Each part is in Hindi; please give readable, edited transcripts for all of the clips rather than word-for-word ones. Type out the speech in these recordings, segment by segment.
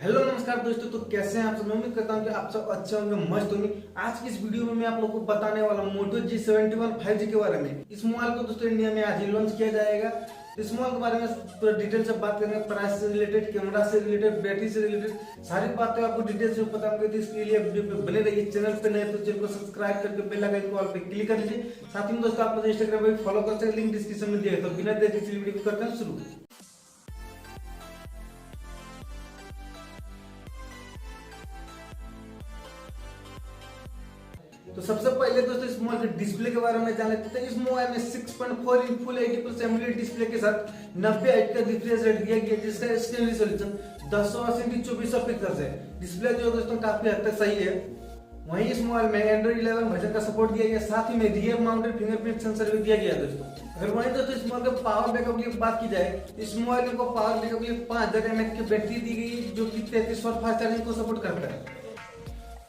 हेलो नमस्कार दोस्तों, तो कैसे हैं आप सब। मैं उम्मीद करता हूं कि आप सब अच्छे होंगे, मस्त होंगे। आज की इस वीडियो में मैं आप लोगों को बताने वाला हूं मोटो G71 5G के बारे में। इस मोबाइल को दोस्तों इंडिया में आज ही लॉन्च किया जाएगा। इस मोबाइल के बारे में पूरा डिटेल से बात करेंगे, प्राइस से रिलेटेड, कैमरा से रिलेटेड, बैटरी से रिलेटेड सारी बातें आपको डिटेल से पता होंगे। तो इसके लिए वीडियो पे बने रहिए। चैनल पे नए तो चैनल को सब्सक्राइब करके बेल आइकन को ऑल पे क्लिक कर लीजिए। साथ ही में दोस्तों आप मुझे इंस्टाग्राम पे फॉलो कर सकते हैं, लिंक डिस्क्रिप्शन में दिया है। तो बिना देर किसी वीडियो को करते हैं शुरू। तो सबसे पहले दोस्तों इस मोबाइल के डिस्प्ले के बारे में जान लेते हैं। इस मोबाइल में 6.4 इंच फुल 80+ एमोलेड डिस्प्ले के साथ 90 का रिफ्रेश रेट दिया गया, जिसका स्क्रीन रिजोल्यूशन 1080x2400 पिक्सल है। डिस्प्ले जो दोस्तों काफी हद तक सही है। वहीं इस मोबाइल में एंड्रॉइड 11 वर्जन का सपोर्ट दिया गया, साथ ही में रियर माउंटेड फिंगरप्रिंट सेंसर भी दिया गया दोस्तों। अगर वहीं दोस्तों इस मोबाइल के पावर बैकअप की बात की जाए, इस मोबाइल को पावर बैकअप के लिए 5000 mAh की बैटरी दी गई, जो कि 33 वाट फास्ट चार्जिंग को सपोर्ट करता है।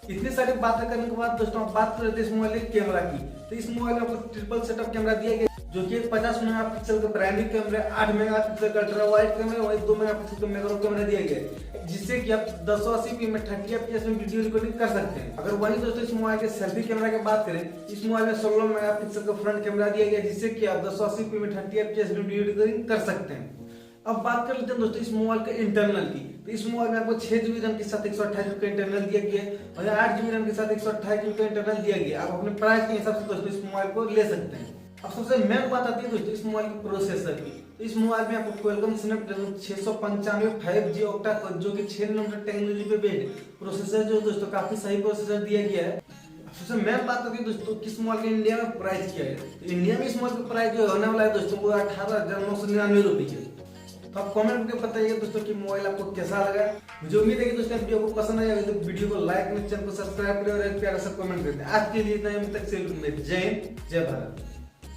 इतनी सारी बातें करने के बाद दोस्तों आप बात कर रहे थे इस मोबाइल के कैमरा की। तो इस मोबाइल में आपको ट्रिपल सेटअप कैमरा दिया गया, जो कि 50 मेगापिक्सल का प्राइमरी कैमरा, 8 मेगापिक्सल का अल्ट्रा वाइड कैमरा, वही 2 मेगापिक्सल का मैक्रो कैमरा दिया गया है, जिससे कि आप 1080p में 30fps में वीडियो रिकॉर्डिंग कर सकते हैं। अगर वही दोस्तों इस मोबाइल के सेल्फी कैमरा की बात करें, इस मोबाइल में 16 मेगापिक्सल का फ्रंट कैमरा दिया गया, जिससे कि आप 1080p में 30fps में वीडियो रिकॉर्डिंग कर सकते हैं। अब बात कर लेते हैं दोस्तों इस मोबाइल के इंटरनल की। तो इस मोबाइल में आपको 6GB रैम के साथ 128GB का इंटरनल दिया गया है, और 8GB रैम के साथ 128GB का इंटरनल दिया गया है। आप अपने प्राइस के हिसाब से दोस्तों इस मोबाइल को ले सकते हैं। अब सबसे मेन बात आती है दोस्तों इस मोबाइल के प्रोसेसर की। तो इस मोबाइल में आपको Qualcomm Snapdragon 695 5G octa core, जो कि 6 नंबर टेक्नोलॉजी पे बेस्ड प्रोसेसर, जो दोस्तों काफी सही प्रोसेसर दिया गया है। सबसे मेन बात आती है दोस्तों किस मोबाइल के इंडिया में प्राइस क्या है। तो इंडिया में इस मोबाइल का प्राइस जो होने वाला है दोस्तों वो 18,999 रुपए है। तो आप कमेंट करके बताइए दोस्तों कि मोबाइल आपको कैसा लगा। मुझे उम्मीद है कि दोस्तों वीडियो को पसंद आया तो वीडियो को लाइक में, चैनल को सब्सक्राइब करें और एक प्यारा सा कमेंट करें। आज के लिए इतना ही, तक से जय हिंद, जय भारत।